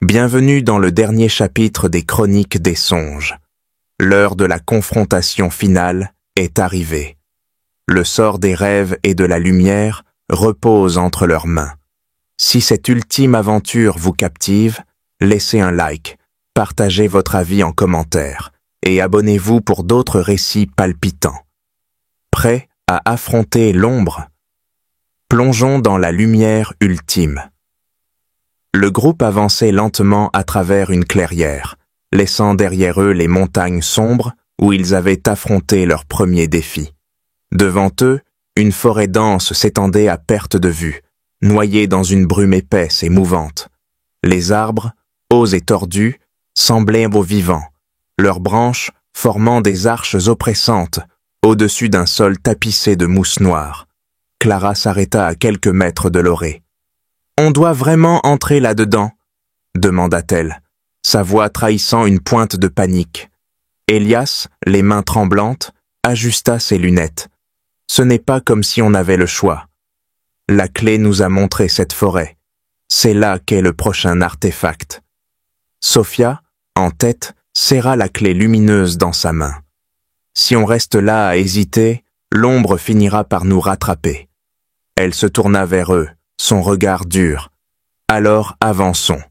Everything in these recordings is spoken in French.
Bienvenue dans le dernier chapitre des Chroniques des songes. L'heure de la confrontation finale est arrivée. Le sort des rêves et de la lumière repose entre leurs mains. Si cette ultime aventure vous captive, laissez un like, partagez votre avis en commentaire et abonnez-vous pour d'autres récits palpitants. Prêts à affronter l'ombre? Plongeons dans la lumière ultime. Le groupe avançait lentement à travers une clairière, laissant derrière eux les montagnes sombres où ils avaient affronté leur premier défi. Devant eux, une forêt dense s'étendait à perte de vue, noyée dans une brume épaisse et mouvante. Les arbres, hauts et tordus, semblaient beaux vivants, leurs branches formant des arches oppressantes au-dessus d'un sol tapissé de mousse noire. Clara s'arrêta à quelques mètres de l'orée. « On doit vraiment entrer là-dedans ?» demanda-t-elle, sa voix trahissant une pointe de panique. Elias, les mains tremblantes, ajusta ses lunettes. Ce n'est pas comme si on avait le choix. La clé nous a montré cette forêt. C'est là qu'est le prochain artefact. Sophia, en tête, serra la clé lumineuse dans sa main. Si on reste là à hésiter, l'ombre finira par nous rattraper. Elle se tourna vers eux, son regard dur. Alors avançons.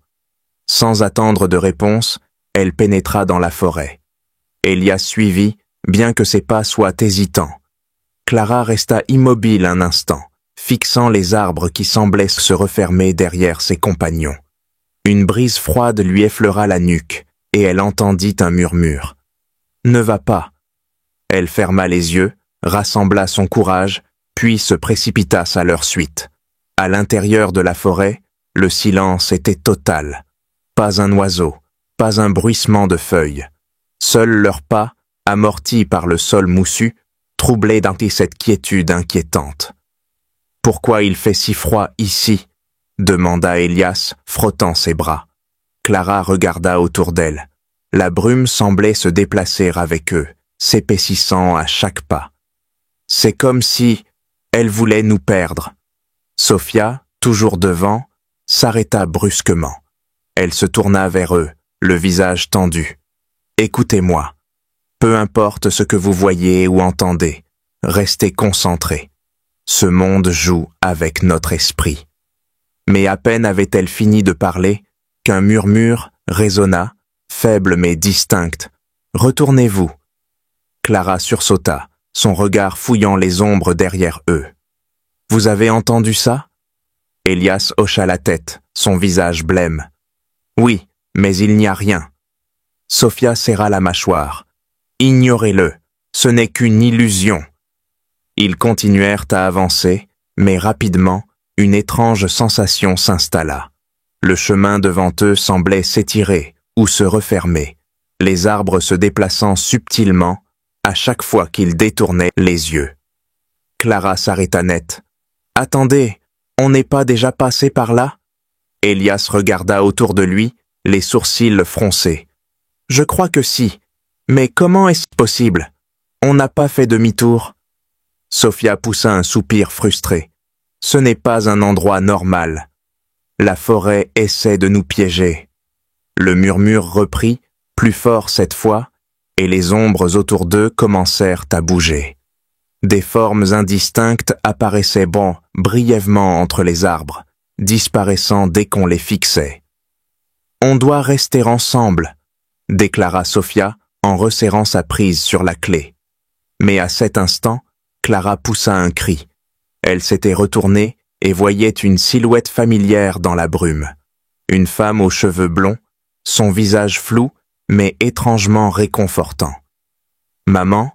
Sans attendre de réponse, elle pénétra dans la forêt. Elias suivit, bien que ses pas soient hésitants. Clara resta immobile un instant, fixant les arbres qui semblaient se refermer derrière ses compagnons. Une brise froide lui effleura la nuque, et elle entendit un murmure. « Ne va pas !» Elle ferma les yeux, rassembla son courage, puis se précipita à leur suite. À l'intérieur de la forêt, le silence était total. Pas un oiseau, pas un bruissement de feuilles. Seuls leurs pas, amortis par le sol moussu, troublaient dans cette quiétude inquiétante. « Pourquoi il fait si froid ici ?» demanda Elias, frottant ses bras. Clara regarda autour d'elle. La brume semblait se déplacer avec eux, s'épaississant à chaque pas. C'est comme si elle voulait nous perdre. Sophia, toujours devant, s'arrêta brusquement. Elle se tourna vers eux, le visage tendu. « Écoutez-moi. Peu importe ce que vous voyez ou entendez, restez concentrés. Ce monde joue avec notre esprit. » Mais à peine avait-elle fini de parler qu'un murmure résonna, faible mais distinct. « Retournez-vous. » Clara sursauta, son regard fouillant les ombres derrière eux. « Vous avez entendu ça ?» Elias hocha la tête, son visage blême. « Oui, mais il n'y a rien. » Sophia serra la mâchoire. « Ignorez-le, ce n'est qu'une illusion. » Ils continuèrent à avancer, mais rapidement, une étrange sensation s'installa. Le chemin devant eux semblait s'étirer ou se refermer, les arbres se déplaçant subtilement à chaque fois qu'ils détournaient les yeux. Clara s'arrêta net. « Attendez, on n'est pas déjà passé par là ?» Elias regarda autour de lui, les sourcils froncés. « Je crois que si, mais comment est-ce possible? On n'a pas fait demi-tour. » Sophia poussa un soupir frustré. « Ce n'est pas un endroit normal. La forêt essaie de nous piéger. » Le murmure reprit, plus fort cette fois, et les ombres autour d'eux commencèrent à bouger. Des formes indistinctes apparaissaient brièvement entre les arbres, disparaissant dès qu'on les fixait. « On doit rester ensemble », déclara Sophia en resserrant sa prise sur la clé. Mais à cet instant, Clara poussa un cri. Elle s'était retournée et voyait une silhouette familière dans la brume. Une femme aux cheveux blonds, son visage flou, mais étrangement réconfortant. « Maman »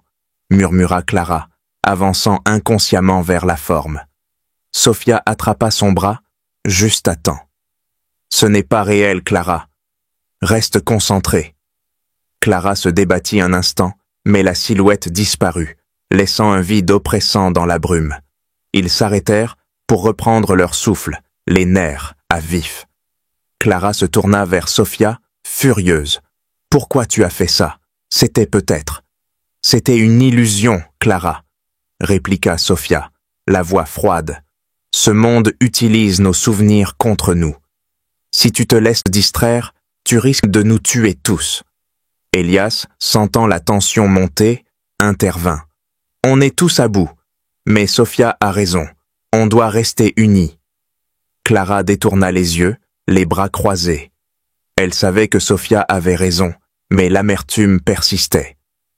murmura Clara, avançant inconsciemment vers la forme. Sophia attrapa son bras, juste à temps. « Ce n'est pas réel, Clara. Reste concentrée. » Clara se débattit un instant, mais la silhouette disparut, laissant un vide oppressant dans la brume. Ils s'arrêtèrent pour reprendre leur souffle, les nerfs à vif. Clara se tourna vers Sophia, furieuse. « Pourquoi tu as fait ça? C'était peut-être. » « C'était une illusion, Clara, » répliqua Sophia, la voix froide. « Ce monde utilise nos souvenirs contre nous. » Si tu te laisses distraire, tu risques de nous tuer tous. » Elias, sentant la tension monter, intervint. « On est tous à bout. Mais Sophia a raison. On doit rester unis. » Clara détourna les yeux, les bras croisés. Elle savait que Sophia avait raison, mais l'amertume persistait.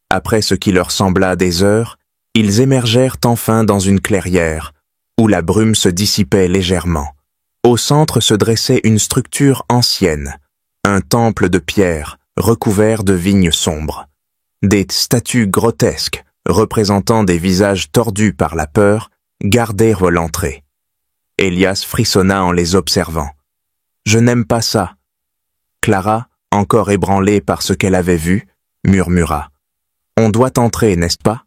Après ce qui leur sembla des heures, ils émergèrent enfin dans une clairière, où la brume se dissipait légèrement. Au centre se dressait une structure ancienne, un temple de pierre recouvert de vignes sombres. Des statues grotesques, représentant des visages tordus par la peur, gardèrent l'entrée. Elias frissonna en les observant. « Je n'aime pas ça. » Clara, encore ébranlée par ce qu'elle avait vu, murmura. « On doit entrer, n'est-ce pas ?»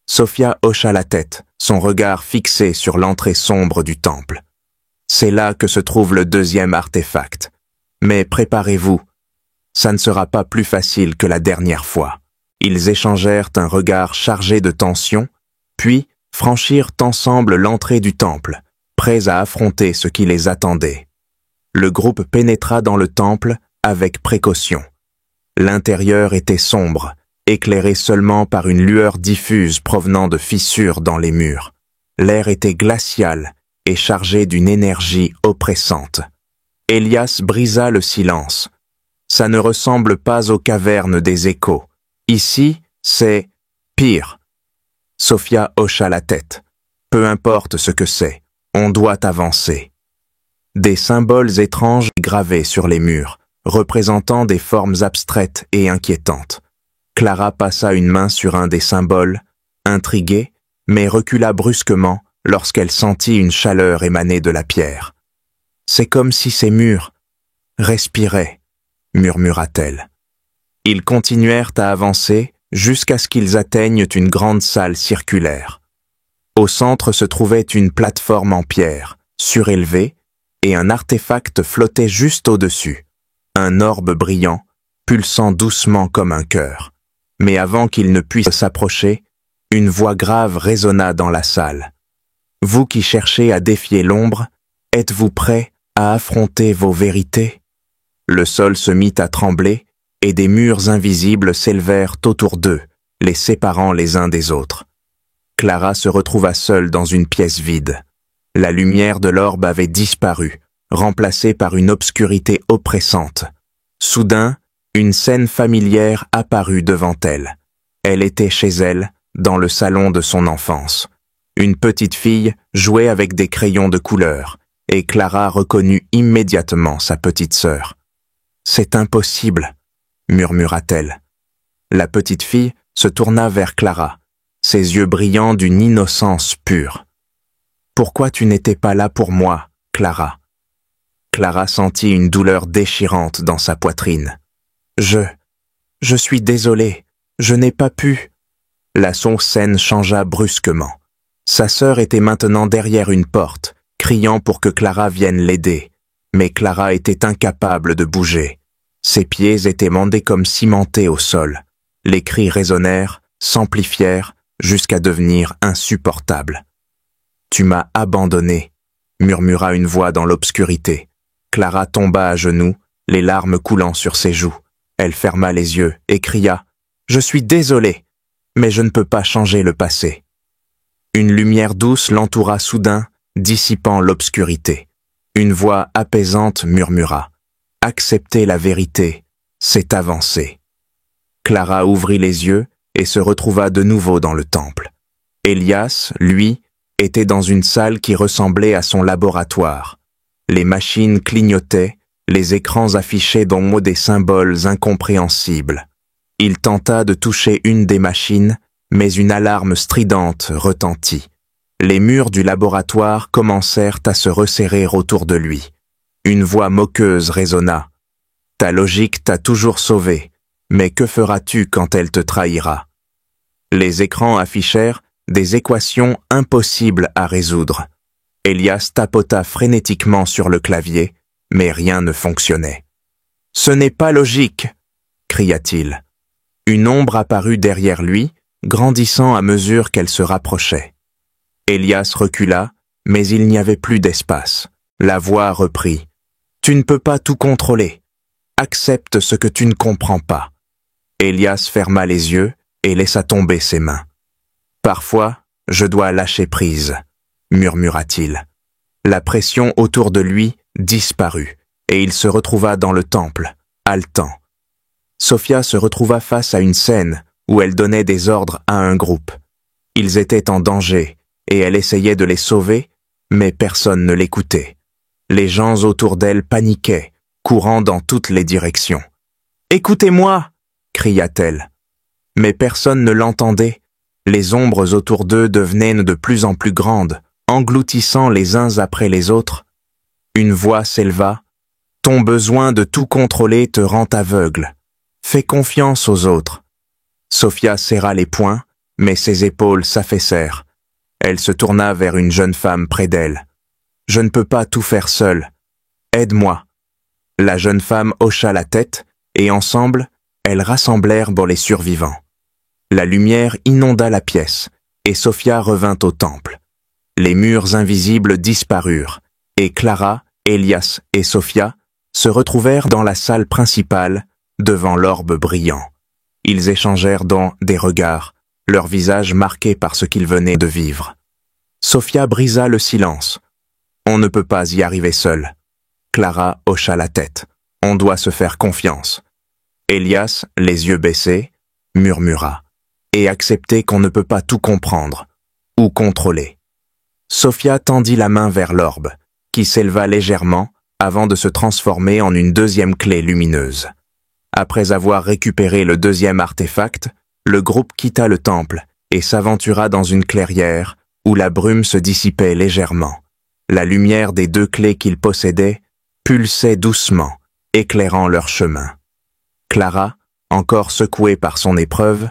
Sophia hocha la tête, son regard fixé sur l'entrée sombre du temple. « C'est là que se trouve le deuxième artefact. Mais préparez-vous. Ça ne sera pas plus facile que la dernière fois. » Ils échangèrent un regard chargé de tension, puis franchirent ensemble l'entrée du temple, prêts à affronter ce qui les attendait. Le groupe pénétra dans le temple avec précaution. L'intérieur était sombre, éclairé seulement par une lueur diffuse provenant de fissures dans les murs. L'air était glacial et chargé d'une énergie oppressante. Elias brisa le silence. Ça ne ressemble pas aux cavernes des échos. Ici, c'est pire. Sophia hocha la tête. Peu importe ce que c'est, on doit avancer. Des symboles étranges gravés sur les murs, représentant des formes abstraites et inquiétantes. Clara passa une main sur un des symboles, intriguée, mais recula brusquement lorsqu'elle sentit une chaleur émaner de la pierre. « C'est comme si ces murs respiraient », murmura-t-elle. Ils continuèrent à avancer jusqu'à ce qu'ils atteignent une grande salle circulaire. Au centre se trouvait une plateforme en pierre, surélevée, et un artefact flottait juste au-dessus, un orbe brillant, pulsant doucement comme un cœur. Mais avant qu'il ne puisse s'approcher, une voix grave résonna dans la salle. « Vous qui cherchez à défier l'ombre, êtes-vous prêts à affronter vos vérités ?» Le sol se mit à trembler, et des murs invisibles s'élevèrent autour d'eux, les séparant les uns des autres. Clara se retrouva seule dans une pièce vide. La lumière de l'orbe avait disparu, remplacée par une obscurité oppressante. Soudain, une scène familière apparut devant elle. Elle était chez elle, dans le salon de son enfance. Une petite fille jouait avec des crayons de couleur, et Clara reconnut immédiatement sa petite sœur. « C'est impossible !» murmura-t-elle. La petite fille se tourna vers Clara, ses yeux brillants d'une innocence pure. « Pourquoi tu n'étais pas là pour moi, Clara ?» Clara sentit une douleur déchirante dans sa poitrine. « Je suis désolée, je n'ai pas pu. » La scène changea brusquement. Sa sœur était maintenant derrière une porte, criant pour que Clara vienne l'aider. Mais Clara était incapable de bouger. Ses pieds étaient mandés comme cimentés au sol. Les cris résonnèrent, s'amplifièrent, jusqu'à devenir insupportables. « Tu m'as abandonnée » murmura une voix dans l'obscurité. Clara tomba à genoux, les larmes coulant sur ses joues. Elle ferma les yeux et cria « Je suis désolée, mais je ne peux pas changer le passé. » Une lumière douce l'entoura soudain, dissipant l'obscurité. Une voix apaisante murmura « Accepter la vérité, c'est avancer. » Clara ouvrit les yeux et se retrouva de nouveau dans le temple. Elias, lui, était dans une salle qui ressemblait à son laboratoire. Les machines clignotaient, les écrans affichaient dans mots des symboles incompréhensibles. Il tenta de toucher une des machines, mais une alarme stridente retentit. Les murs du laboratoire commencèrent à se resserrer autour de lui. Une voix moqueuse résonna. « Ta logique t'a toujours sauvé, mais que feras-tu quand elle te trahira ?» Les écrans affichèrent des équations impossibles à résoudre. Elias tapota frénétiquement sur le clavier, mais rien ne fonctionnait. « Ce n'est pas logique !» cria-t-il. Une ombre apparut derrière lui, grandissant à mesure qu'elle se rapprochait. Elias recula, mais il n'y avait plus d'espace. La voix reprit. Tu ne peux pas tout contrôler. Accepte ce que tu ne comprends pas. Elias ferma les yeux et laissa tomber ses mains. Parfois, je dois lâcher prise, murmura-t-il. La pression autour de lui disparut et il se retrouva dans le temple, haletant. Sophia se retrouva face à une scène où elle donnait des ordres à un groupe. Ils étaient en danger et elle essayait de les sauver, mais personne ne l'écoutait. Les gens autour d'elle paniquaient, courant dans toutes les directions. « Écoutez-moi !» cria-t-elle. Mais personne ne l'entendait. Les ombres autour d'eux devenaient de plus en plus grandes, engloutissant les uns après les autres. Une voix s'éleva. « Ton besoin de tout contrôler te rend aveugle. Fais confiance aux autres. » Sophia serra les poings, mais ses épaules s'affaissèrent. Elle se tourna vers une jeune femme près d'elle. « Je ne peux pas tout faire seule. Aide-moi. » La jeune femme hocha la tête, et ensemble, elles rassemblèrent les survivants. La lumière inonda la pièce, et Sophia revint au temple. Les murs invisibles disparurent, et Clara, Elias et Sophia se retrouvèrent dans la salle principale, devant l'orbe brillant. Ils échangèrent des regards, leurs visages marqués par ce qu'ils venaient de vivre. Sophia brisa le silence. « On ne peut pas y arriver seul. » Clara hocha la tête. « On doit se faire confiance. » Elias, les yeux baissés, murmura. « Et accepter qu'on ne peut pas tout comprendre ou contrôler. » Sophia tendit la main vers l'orbe, qui s'éleva légèrement avant de se transformer en une deuxième clé lumineuse. Après avoir récupéré le deuxième artefact, le groupe quitta le temple et s'aventura dans une clairière où la brume se dissipait légèrement. La lumière des deux clés qu'ils possédaient pulsait doucement, éclairant leur chemin. Clara, encore secouée par son épreuve,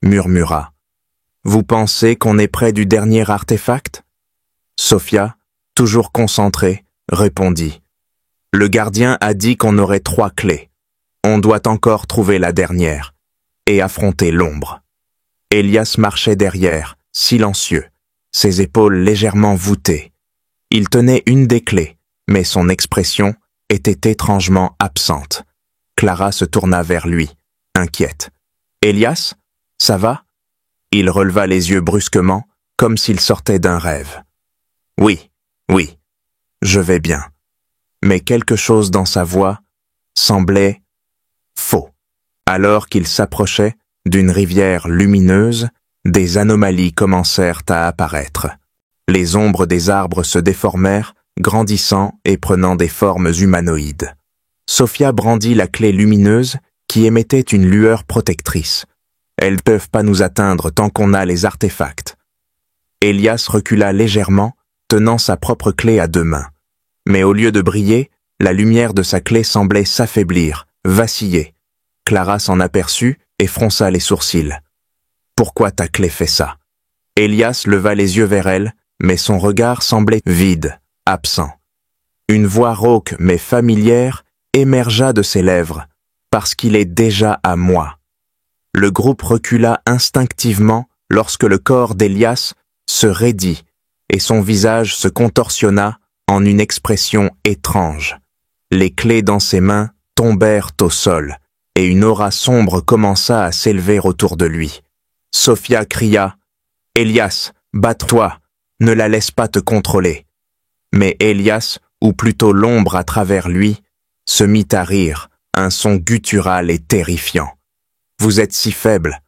murmura. « Vous pensez qu'on est près du dernier artefact ?» Sophia, toujours concentrée, répondit. « Le gardien a dit qu'on aurait 3 clés. On doit encore trouver la dernière et affronter l'ombre. » Elias marchait derrière, silencieux, ses épaules légèrement voûtées. Il tenait une des clés, mais son expression était étrangement absente. Clara se tourna vers lui, inquiète. « Elias, ça va ?» Il releva les yeux brusquement, comme s'il sortait d'un rêve. « Oui, oui, je vais bien. » Mais quelque chose dans sa voix semblait faux. Alors qu'il s'approchait d'une rivière lumineuse, des anomalies commencèrent à apparaître. Les ombres des arbres se déformèrent, grandissant et prenant des formes humanoïdes. Sophia brandit la clé lumineuse qui émettait une lueur protectrice. Elles ne peuvent pas nous atteindre tant qu'on a les artefacts. Elias recula légèrement, tenant sa propre clé à 2 mains. Mais au lieu de briller, la lumière de sa clé semblait s'affaiblir, vaciller. Clara s'en aperçut et fronça les sourcils. « Pourquoi ta clé fait ça ?» Elias leva les yeux vers elle, mais son regard semblait vide, absent. Une voix rauque mais familière émergea de ses lèvres, parce qu'il est déjà à moi. Le groupe recula instinctivement lorsque le corps d'Elias se raidit et son visage se contorsionna en une expression étrange. Les clés dans ses mains tombèrent au sol et une aura sombre commença à s'élever autour de lui. Sophia cria « Elias, batte-toi, ne la laisse pas te contrôler. » Mais Elias, ou plutôt l'ombre à travers lui, se mit à rire, un son guttural et terrifiant. « Vous êtes si faible.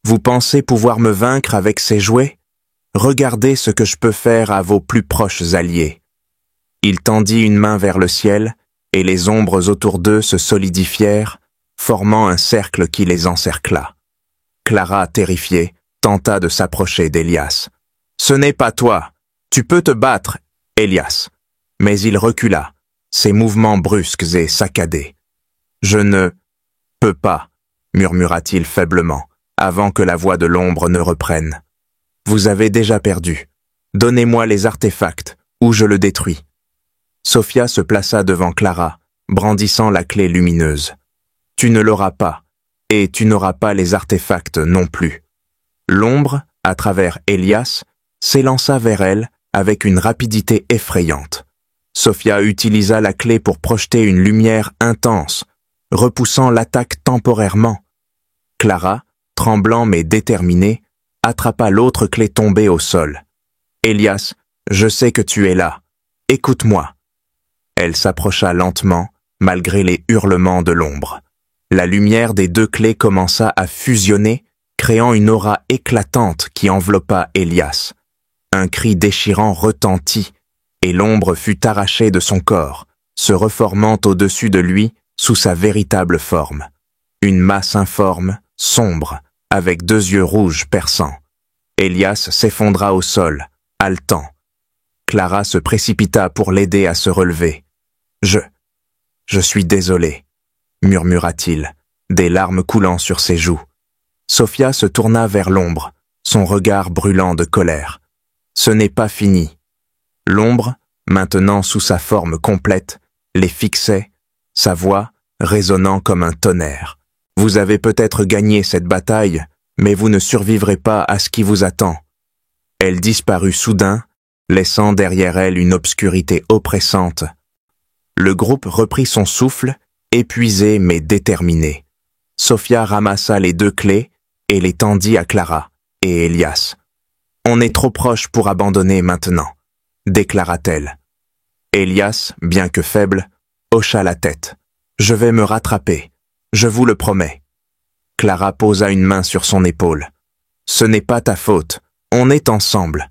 Vous pensez pouvoir me vaincre avec ces jouets? Regardez ce que je peux faire à vos plus proches alliés. » Il tendit une main vers le ciel, et les ombres autour d'eux se solidifièrent, formant un cercle qui les encercla. Clara, terrifiée, tenta de s'approcher d'Elias. « Ce n'est pas toi. Tu peux te battre, Elias. » Mais il recula, ses mouvements brusques et saccadés. « Je ne peux pas, » murmura-t-il faiblement, avant que la voix de l'ombre ne reprenne. « Vous avez déjà perdu. Donnez-moi les artefacts, ou je le détruis. » Sophia se plaça devant Clara, brandissant la clé lumineuse. « Tu ne l'auras pas, et tu n'auras pas les artefacts non plus. » L'ombre, à travers Elias, s'élança vers elle avec une rapidité effrayante. Sophia utilisa la clé pour projeter une lumière intense, repoussant l'attaque temporairement. Clara, tremblant mais déterminée, attrapa l'autre clé tombée au sol. « Elias, je sais que tu es là. Écoute-moi. » Elle s'approcha lentement, malgré les hurlements de l'ombre. La lumière des deux clés commença à fusionner, créant une aura éclatante qui enveloppa Elias. Un cri déchirant retentit, et l'ombre fut arrachée de son corps, se reformant au-dessus de lui sous sa véritable forme. Une masse informe, sombre, avec deux yeux rouges perçants. Elias s'effondra au sol, haletant. Clara se précipita pour l'aider à se relever. « Je suis désolé, » murmura-t-il, des larmes coulant sur ses joues. Sophia se tourna vers l'ombre, son regard brûlant de colère. Ce n'est pas fini. L'ombre, maintenant sous sa forme complète, les fixait, sa voix résonnant comme un tonnerre. « Vous avez peut-être gagné cette bataille, mais vous ne survivrez pas à ce qui vous attend. » Elle disparut soudain, laissant derrière elle une obscurité oppressante. Le groupe reprit son souffle, épuisé mais déterminé. Sophia ramassa les deux clés et les tendit à Clara et Elias. « On est trop proche pour abandonner maintenant, » déclara-t-elle. Elias, bien que faible, hocha la tête. « Je vais me rattraper, je vous le promets. » Clara posa une main sur son épaule. « Ce n'est pas ta faute, on est ensemble. »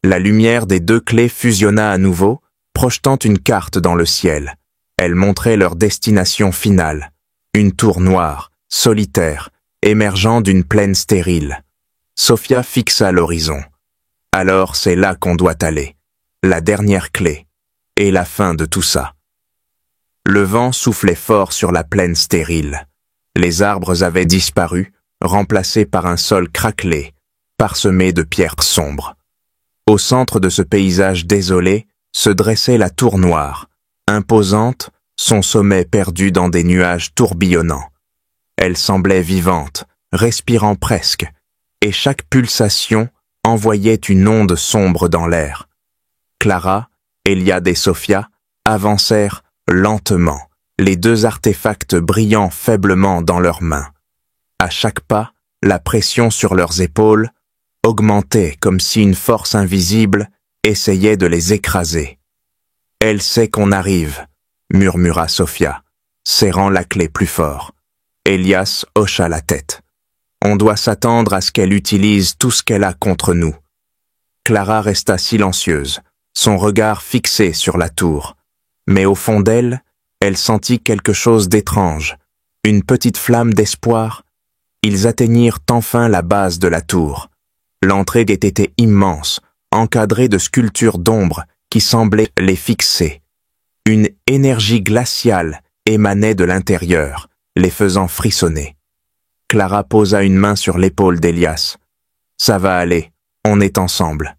La lumière des deux clés fusionna à nouveau, projetant une carte dans le ciel. Elle montrait leur destination finale. Une tour noire, solitaire, émergeant d'une plaine stérile. Sophia fixa l'horizon. Alors c'est là qu'on doit aller. La dernière clé. Et la fin de tout ça. Le vent soufflait fort sur la plaine stérile. Les arbres avaient disparu, remplacés par un sol craquelé, parsemé de pierres sombres. Au centre de ce paysage désolé se dressait la tour noire, imposante, son sommet perdu dans des nuages tourbillonnants. Elle semblait vivante, respirant presque, et chaque pulsation envoyait une onde sombre dans l'air. Clara, Eliade et Sophia avancèrent lentement, les deux artefacts brillant faiblement dans leurs mains. À chaque pas, la pression sur leurs épaules augmentait comme si une force invisible essayait de les écraser. « Elle sait qu'on arrive », murmura Sophia, serrant la clé plus fort. Elias hocha la tête. « On doit s'attendre à ce qu'elle utilise tout ce qu'elle a contre nous. » Clara resta silencieuse, son regard fixé sur la tour. Mais au fond d'elle, elle sentit quelque chose d'étrange, une petite flamme d'espoir. Ils atteignirent enfin la base de la tour. L'entrée était immense, encadrée de sculptures d'ombre qui semblaient les fixer. Une énergie glaciale émanait de l'intérieur, les faisant frissonner. Clara posa une main sur l'épaule d'Elias. « Ça va aller, on est ensemble. »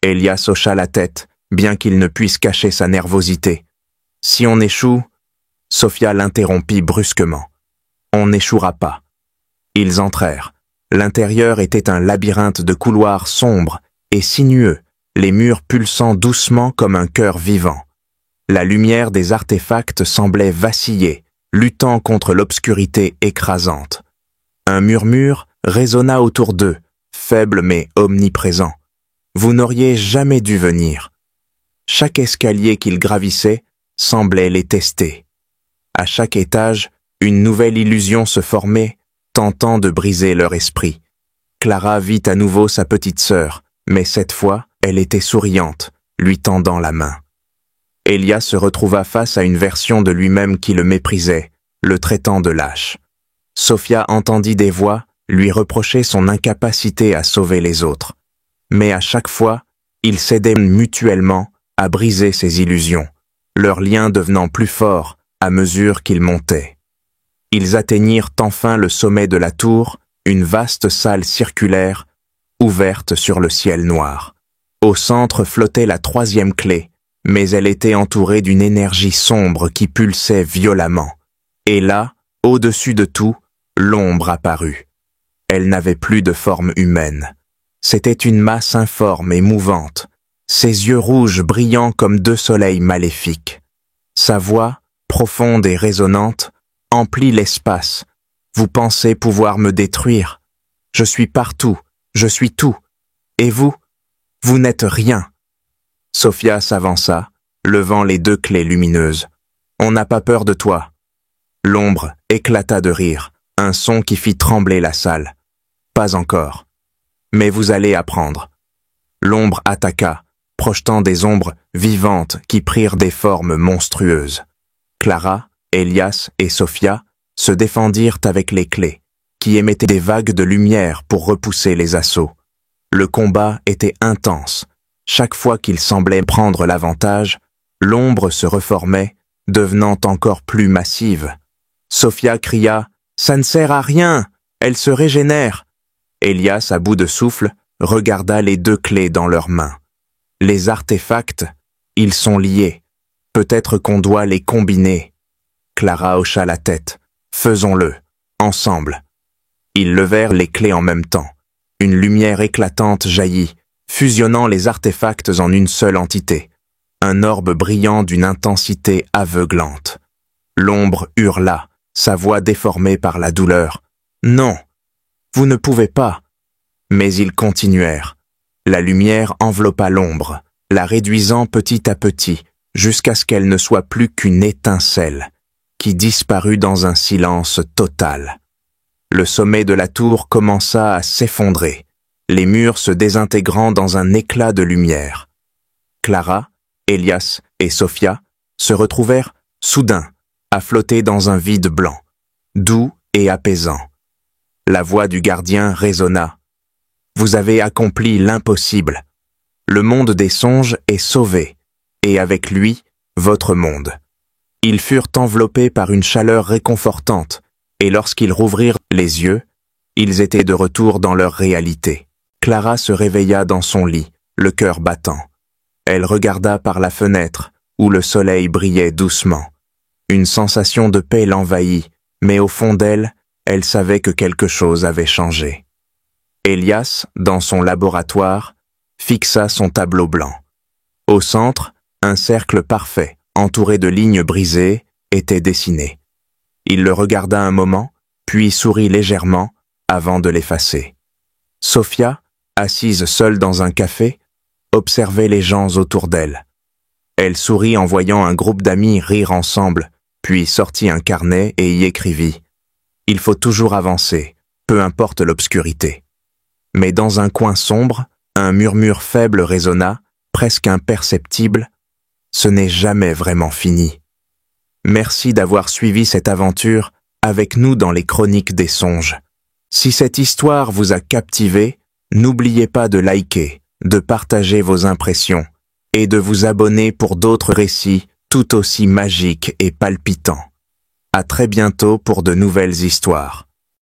Elias hocha la tête, bien qu'il ne puisse cacher sa nervosité. « Si on échoue... » Sophia l'interrompit brusquement. « On n'échouera pas. » Ils entrèrent. L'intérieur était un labyrinthe de couloirs sombres et sinueux, les murs pulsant doucement comme un cœur vivant. La lumière des artefacts semblait vaciller, luttant contre l'obscurité écrasante. Un murmure résonna autour d'eux, faible mais omniprésent. Vous n'auriez jamais dû venir. Chaque escalier qu'ils gravissaient semblait les tester. À chaque étage, une nouvelle illusion se formait, tentant de briser leur esprit. Clara vit à nouveau sa petite sœur, mais cette fois, elle était souriante, lui tendant la main. Elias se retrouva face à une version de lui-même qui le méprisait, le traitant de lâche. Sophia entendit des voix lui reprocher son incapacité à sauver les autres. Mais à chaque fois, ils s'aidaient mutuellement à briser ses illusions, leur lien devenant plus fort à mesure qu'ils montaient. Ils atteignirent enfin le sommet de la tour, une vaste salle circulaire, ouverte sur le ciel noir. Au centre flottait la troisième clé, mais elle était entourée d'une énergie sombre qui pulsait violemment. Et là, au-dessus de tout, l'ombre apparut. Elle n'avait plus de forme humaine. C'était une masse informe et mouvante, ses yeux rouges brillants comme deux soleils maléfiques. Sa voix, profonde et résonnante, emplit l'espace. Vous pensez pouvoir me détruire. Je suis partout, je suis tout. Et vous n'êtes rien. Sophia s'avança, levant les deux clés lumineuses. On n'a pas peur de toi. L'ombre éclata de rire, un son qui fit trembler la salle. Pas encore. Mais vous allez apprendre. L'ombre attaqua, projetant des ombres vivantes qui prirent des formes monstrueuses. Clara, Elias et Sophia se défendirent avec les clés, qui émettaient des vagues de lumière pour repousser les assauts. Le combat était intense. Chaque fois qu'il semblait prendre l'avantage, l'ombre se reformait, devenant encore plus massive. Sophia cria « Ça ne sert à rien, elle se régénère !» Elias, à bout de souffle, regarda les deux clés dans leurs mains. Les artefacts, ils sont liés. Peut-être qu'on doit les combiner. Clara hocha la tête. Faisons-le, ensemble. Ils levèrent les clés en même temps. Une lumière éclatante jaillit, fusionnant les artefacts en une seule entité. Un orbe brillant d'une intensité aveuglante. L'ombre hurla, sa voix déformée par la douleur. « Non, vous ne pouvez pas !» Mais ils continuèrent. La lumière enveloppa l'ombre, la réduisant petit à petit, jusqu'à ce qu'elle ne soit plus qu'une étincelle, qui disparut dans un silence total. Le sommet de la tour commença à s'effondrer, les murs se désintégrant dans un éclat de lumière. Clara, Elias et Sophia se retrouvèrent soudain à flotter dans un vide blanc, doux et apaisant. La voix du gardien résonna. « Vous avez accompli l'impossible. Le monde des songes est sauvé, et avec lui, votre monde. » Ils furent enveloppés par une chaleur réconfortante, et lorsqu'ils rouvrirent les yeux, ils étaient de retour dans leur réalité. Clara se réveilla dans son lit, le cœur battant. Elle regarda par la fenêtre, où le soleil brillait doucement. Une sensation de paix l'envahit, mais au fond d'elle, elle savait que quelque chose avait changé. Elias, dans son laboratoire, fixa son tableau blanc. Au centre, un cercle parfait, entouré de lignes brisées, était dessiné. Il le regarda un moment, puis sourit légèrement, avant de l'effacer. Sophia, assise seule dans un café, observait les gens autour d'elle. Elle sourit en voyant un groupe d'amis rire ensemble, puis sortit un carnet et y écrivit « Il faut toujours avancer, peu importe l'obscurité. » Mais dans un coin sombre, un murmure faible résonna, presque imperceptible. Ce n'est jamais vraiment fini. Merci d'avoir suivi cette aventure avec nous dans les Chroniques des Songes. Si cette histoire vous a captivé, n'oubliez pas de liker, de partager vos impressions et de vous abonner pour d'autres récits tout aussi magiques et palpitants. À très bientôt pour de nouvelles histoires.